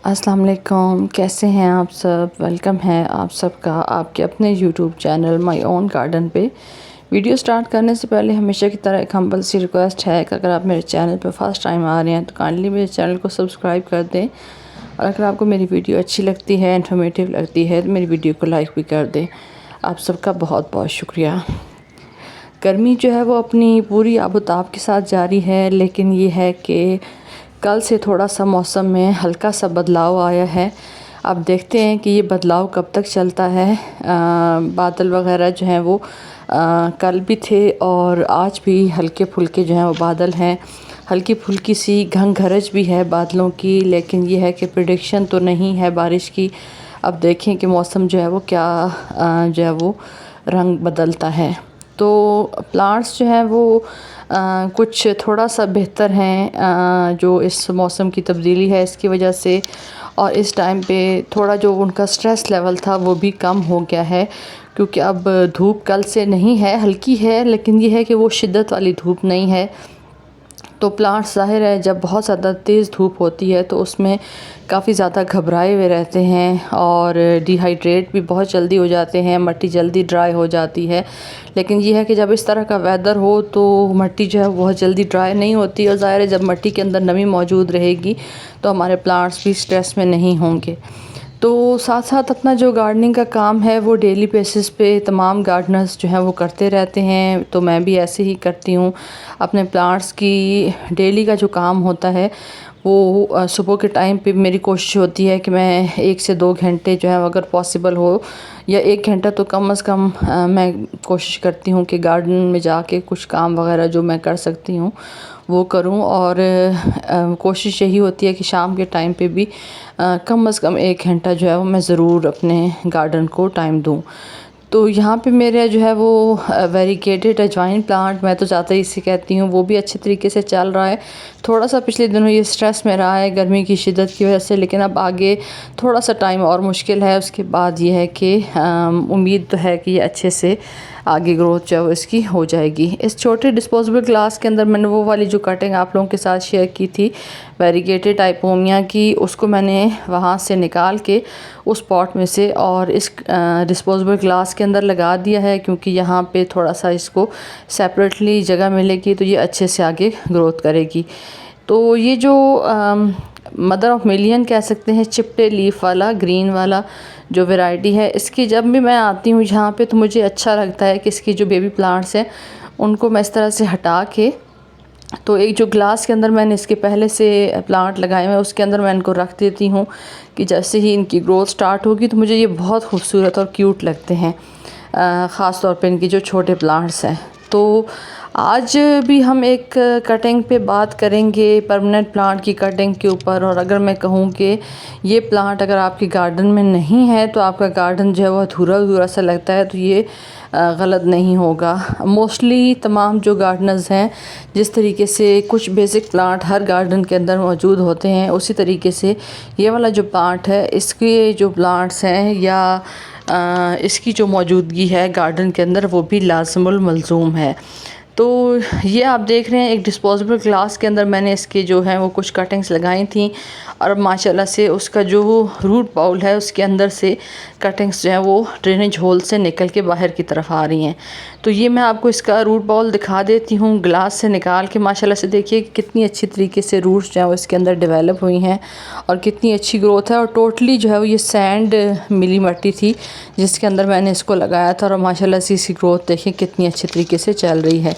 अस्सलाम वालेकुम, कैसे हैं आप सब। वेलकम है आप सबका आपके अपने YouTube channel my own garden पे। वीडियो स्टार्ट करने से पहले हमेशा की तरह एक हम्बल सी रिक्वेस्ट है कि अगर आप मेरे चैनल पे फर्स्ट टाइम आ रहे हैं तो काइंडली मेरे चैनल को सब्सक्राइब कर दें, और अगर आपको मेरी वीडियो अच्छी लगती है, इन्फॉर्मेटिव लगती है, तो मेरी वीडियो को लाइक भी कर दें। आप सबका बहुत बहुत शुक्रिया। गर्मी जो है वो अपनी पूरी आबोताब के साथ जारी है, लेकिन ये है कि कल से थोड़ा सा मौसम में हल्का सा बदलाव आया है। अब देखते हैं कि ये बदलाव कब तक चलता है। बादल वगैरह जो हैं वो कल भी थे और आज भी हल्के फुल्के जो हैं वो बादल हैं। हल्की फुल्की सी घंघरज भी है बादलों की, लेकिन ये है कि प्रेडिक्शन तो नहीं है बारिश की। अब देखें कि मौसम जो है वो क्या जो है वो रंग बदलता है। तो प्लांट्स जो हैं वो कुछ थोड़ा सा बेहतर हैं जो इस मौसम की तब्दीली है इसकी वजह से, और इस टाइम पे थोड़ा जो उनका स्ट्रेस लेवल था वो भी कम हो गया है, क्योंकि अब धूप कल से नहीं है, हल्की है, लेकिन ये है कि वो शिद्दत वाली धूप नहीं है। तो प्लांट्स ज़ाहिर है जब बहुत ज़्यादा तेज़ धूप होती है तो उसमें काफ़ी ज़्यादा घबराए हुए रहते हैं और डिहाइड्रेट भी बहुत जल्दी हो जाते हैं, मिट्टी जल्दी ड्राई हो जाती है। लेकिन यह है कि जब इस तरह का वेदर हो तो मिट्टी जो है बहुत जल्दी ड्राई नहीं होती, और ज़ाहिर है जब मिट्टी के अंदर नमी मौजूद रहेगी तो हमारे प्लांट्स भी स्ट्रेस में नहीं होंगे। तो साथ साथ अपना जो गार्डनिंग का काम है वो डेली बेसिस पे तमाम गार्डनर्स जो हैं वो करते रहते हैं, तो मैं भी ऐसे ही करती हूँ। अपने प्लांट्स की डेली का जो काम होता है वो सुबह के टाइम पे मेरी कोशिश होती है कि मैं 1 से 2 घंटे जो है अगर पॉसिबल हो, या 1 घंटा तो कम से कम मैं कोशिश करती हूँ कि गार्डन में जाके कुछ काम वगैरह जो मैं कर सकती हूँ वो करूं। और कोशिश यही होती है कि शाम के टाइम पे भी कम से कम 1 घंटा जो है वो मैं ज़रूर अपने गार्डन को टाइम दूं। तो यहाँ पे मेरा जो है वो वेरीगेटेड अजवाइन प्लांट, मैं तो ज़्यादा इसे कहती हूँ, वो भी अच्छे तरीके से चल रहा है। थोड़ा सा पिछले दिनों ये स्ट्रेस में रहा है गर्मी की शिद्दत की वजह से, लेकिन अब आगे थोड़ा सा टाइम और मुश्किल है। उसके बाद ये है कि उम्मीद तो है कि ये अच्छे से आगे ग्रोथ जो है वो इसकी हो जाएगी। इस छोटे डिस्पोजेबल ग्लास के अंदर मैंने वो वाली जो कटिंग आप लोगों के साथ शेयर की थी वेरीगेटेड आइपोमिया की, उसको मैंने वहाँ से निकाल के उस पॉट में से और इस डिस्पोजेबल ग्लास के अंदर लगा दिया है, क्योंकि यहाँ पे थोड़ा सा इसको सेपरेटली जगह मिलेगी तो ये अच्छे से आगे ग्रोथ करेगी। तो ये जो मदर ऑफ मिलियन कह सकते हैं, चिपटे लीफ वाला ग्रीन वाला जो वैरायटी है, इसकी जब भी मैं आती हूँ यहाँ पे तो मुझे अच्छा लगता है कि इसकी जो बेबी प्लांट्स हैं उनको मैं इस तरह से हटा के, तो एक जो ग्लास के अंदर मैंने इसके पहले से प्लांट लगाए हुए हैं उसके अंदर मैं इनको रख देती हूँ कि जैसे ही इनकी ग्रोथ स्टार्ट होगी तो मुझे ये बहुत खूबसूरत और क्यूट लगते हैं, ख़ास तौर पे इनकी जो छोटे प्लांट्स हैं। तो आज भी हम एक कटिंग पे बात करेंगे परमानेंट प्लांट की कटिंग के ऊपर। और अगर मैं कहूँ कि ये प्लांट अगर आपके गार्डन में नहीं है तो आपका गार्डन जो है वो अधूरा अधूरा सा लगता है, तो ये गलत नहीं होगा। मोस्टली तमाम जो गार्डनर्स हैं जिस तरीके से कुछ बेसिक प्लांट हर गार्डन के अंदर मौजूद होते हैं, उसी तरीके से ये वाला जो प्लांट है, इसके जो प्लांट्स हैं या इसकी जो मौजूदगी है गार्डन के अंदर वो भी लाज़िमुल मलज़ूम है। तो ये आप देख रहे हैं एक डिस्पोजेबल ग्लास के अंदर मैंने इसके जो हैं वो कुछ कटिंग्स लगाई थी, और माशाल्लाह से उसका जो रूट बाउल है उसके अंदर से कटिंग्स जो हैं वो ड्रेनेज होल से निकल के बाहर की तरफ आ रही हैं। तो ये मैं आपको इसका रूट बाउल दिखा देती हूँ ग्लास से निकाल के। माशाल्लाह से देखिए कितनी अच्छी तरीके से रूट्स जो हैं वो इसके अंदर डेवलप हुई हैं और कितनी अच्छी ग्रोथ है। और टोटली जो है वो ये सैंड मिली मिट्टी थी जिसके अंदर मैंने इसको लगाया था, और माशाल्लाह से इसकी ग्रोथ देखिए कितनी अच्छे तरीके से चल रही है।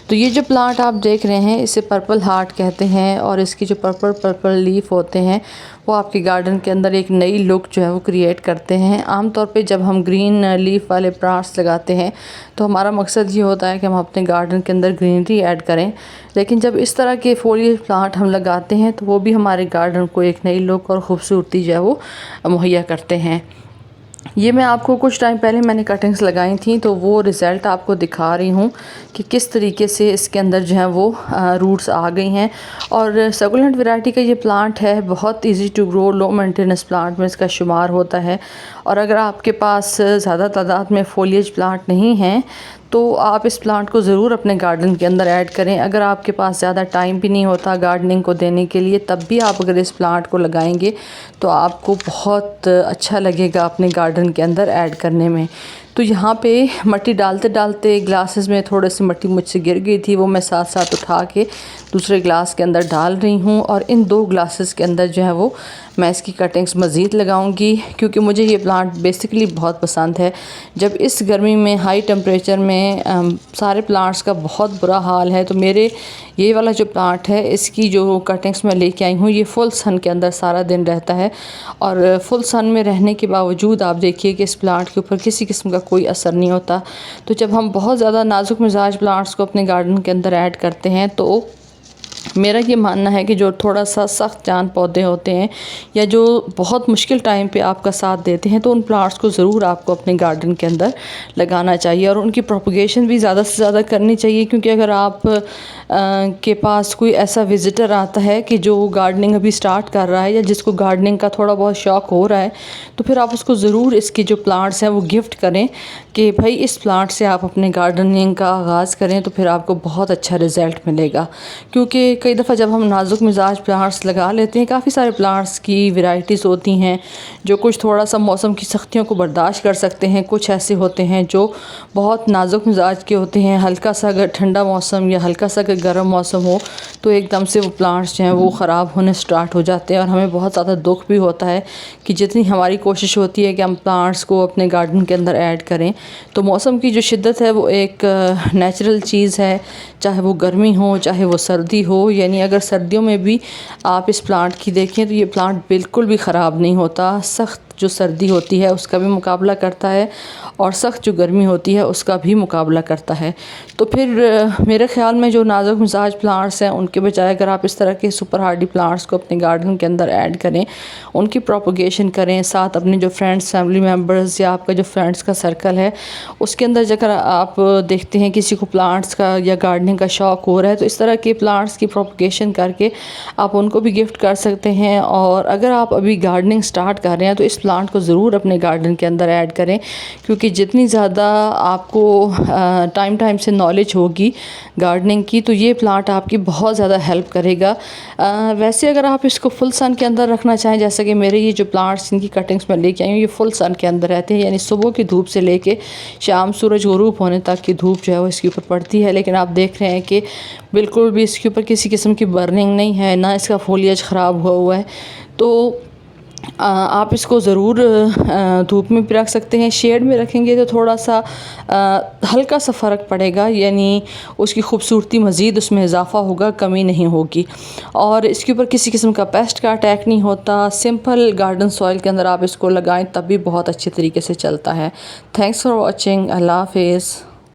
तो ये जो प्लांट आप देख रहे हैं इसे पर्पल हार्ट कहते हैं, और इसकी जो पर्पल पर्पल लीफ होते हैं वो आपके गार्डन के अंदर एक नई लुक जो है वो क्रिएट करते हैं। आमतौर पे जब हम ग्रीन लीफ वाले प्लांट्स लगाते हैं तो हमारा मकसद ये होता है कि हम अपने गार्डन के अंदर ग्रीनरी ऐड करें, लेकिन जब इस तरह के फोलिएज प्लांट हम लगाते हैं तो वो भी हमारे गार्डन को एक नई लुक और ख़ूबसूरती जो है वो मुहैया करते हैं। ये मैं आपको कुछ टाइम पहले मैंने कटिंग्स लगाई थी, तो वो रिज़ल्ट आपको दिखा रही हूँ कि किस तरीके से इसके अंदर जो है वो रूट्स आ गई हैं। और सकुलेंट वैरायटी का ये प्लांट है, बहुत easy to grow, low maintenance plant में इसका शुमार होता है। और अगर आपके पास ज़्यादा तादाद में फोलिएज प्लांट नहीं हैं तो आप इस प्लांट को ज़रूर अपने गार्डन के अंदर ऐड करें। अगर आपके पास ज़्यादा टाइम भी नहीं होता गार्डनिंग को देने के लिए, तब भी आप अगर इस प्लांट को लगाएंगे तो आपको बहुत अच्छा लगेगा अपने गार्डन के अंदर ऐड करने में। तो यहाँ पे मिट्टी डालते डालते ग्लासेस में थोड़ी सी मिट्टी मुझसे गिर गई थी, वो मैं साथ साथ उठा के दूसरे ग्लास के अंदर डाल रही हूँ। और इन 2 ग्लासेस के अंदर जो है वो मैं इसकी कटिंग्स मज़ीद लगाऊंगी, क्योंकि मुझे ये प्लांट बेसिकली बहुत पसंद है। जब इस गर्मी में हाई टेम्परेचर में सारे प्लांट्स का बहुत बुरा हाल है, तो मेरे ये वाला जो प्लांट है इसकी जो कटिंग्स मैं लेके आई हूँ ये फुल सन के अंदर सारा दिन रहता है। और फुल सन में रहने के बावजूद आप देखिए कि इस प्लांट के ऊपर किसी किस्म का कोई असर नहीं होता। तो जब हम बहुत ज़्यादा नाजुक मिजाज प्लांट्स को अपने गार्डन के अंदर ऐड करते हैं, तो मेरा ये मानना है कि जो थोड़ा सा सख्त जान पौधे होते हैं या जो बहुत मुश्किल टाइम पे आपका साथ देते हैं, तो उन प्लांट्स को ज़रूर आपको अपने गार्डन के अंदर लगाना चाहिए और उनकी प्रोपगेशन भी ज़्यादा से ज़्यादा करनी चाहिए। क्योंकि अगर आप के पास कोई ऐसा विज़िटर आता है कि जो गार्डनिंग अभी स्टार्ट कर रहा है या जिसको गार्डनिंग का थोड़ा बहुत शौक़ हो रहा है, तो फिर आप उसको ज़रूर इसके जो प्लांट्स हैं वो गिफ्ट करें कि भाई इस प्लांट से आप अपने गार्डनिंग का आगाज़ करें, तो फिर आपको बहुत अच्छा रिज़ल्ट मिलेगा। क्योंकि कई दफ़ा जब हम नाजुक मिजाज प्लांट्स लगा लेते हैं, काफ़ी सारे प्लांट्स की वैरायटीज़ होती हैं जो कुछ थोड़ा सा मौसम की सख्तियों को बर्दाश्त कर सकते हैं, कुछ ऐसे होते हैं जो बहुत नाजुक मिजाज के होते हैं। हल्का सा अगर ठंडा मौसम या हल्का सा अगर गर्म मौसम हो तो एकदम से वो प्लांट्स जो हैं वो ख़राब होने स्टार्ट हो जाते हैं। और हमें बहुत ज़्यादा दुख भी होता है कि जितनी हमारी कोशिश होती है कि हम प्लांट्स को अपने गार्डन के अंदर ऐड करें, तो मौसम की जो शिद्दत है वो एक नेचुरल चीज़ है, चाहे वो गर्मी हो चाहे वो सर्दी हो। यानी अगर सर्दियों में भी आप इस प्लांट की देखें तो ये प्लांट बिल्कुल भी ख़राब नहीं होता। सख्त जो सर्दी होती है उसका भी मुकाबला करता है और सख्त जो गर्मी होती है उसका भी मुकाबला करता है। तो फिर मेरे ख़्याल में जो नाजुक मिजाज प्लांट्स हैं उनके बजाय अगर आप इस तरह के सुपर हार्डी प्लांट्स को अपने गार्डन के अंदर ऐड करें, उनकी प्रोपगेशन करें, साथ अपने जो फ्रेंड्स फैमिली मेम्बर्स या आपका जो फ्रेंड्स का सर्कल है उसके अंदर अगर आप देखते हैं किसी को प्लांट्स का या गार्डनिंग का शौक़ हो रहा है, तो इस तरह के प्लांट्स की प्रोपगेशन करके आप उनको भी गिफ्ट कर सकते हैं। और अगर आप अभी गार्डनिंग स्टार्ट कर रहे हैं तो इस प्लांट को ज़रूर अपने गार्डन के अंदर ऐड करें, क्योंकि जितनी ज़्यादा आपको टाइम से नॉलेज होगी गार्डनिंग की, तो ये प्लांट आपकी बहुत ज़्यादा हेल्प करेगा। वैसे अगर आप इसको फुल सन के अंदर रखना चाहें, जैसे कि मेरे ये जो प्लांट्स इनकी कटिंग्स मैं लेके आई हूँ ये फुल सन के अंदर रहते हैं, यानी सुबह की धूप से लेके शाम सूरज गुरूब होने तक की धूप जो है वो इसके ऊपर पड़ती है। लेकिन आप देख रहे हैं कि बिल्कुल भी इसके ऊपर किसी किस्म की बर्निंग नहीं है, ना इसका फोलियज ख़राब हुआ है। तो आप इसको ज़रूर धूप में भी रख सकते हैं। शेड में रखेंगे तो थोड़ा सा हल्का सा फ़र्क पड़ेगा, यानी उसकी खूबसूरती मज़ीद उसमें इजाफ़ा होगा, कमी नहीं होगी। और इसके ऊपर किसी किस्म का पेस्ट का अटैक नहीं होता। सिंपल गार्डन सॉइल के अंदर आप इसको लगाएं तब भी बहुत अच्छे तरीके से चलता है। Thanks for watching. अल्लाह हाफ़िज़।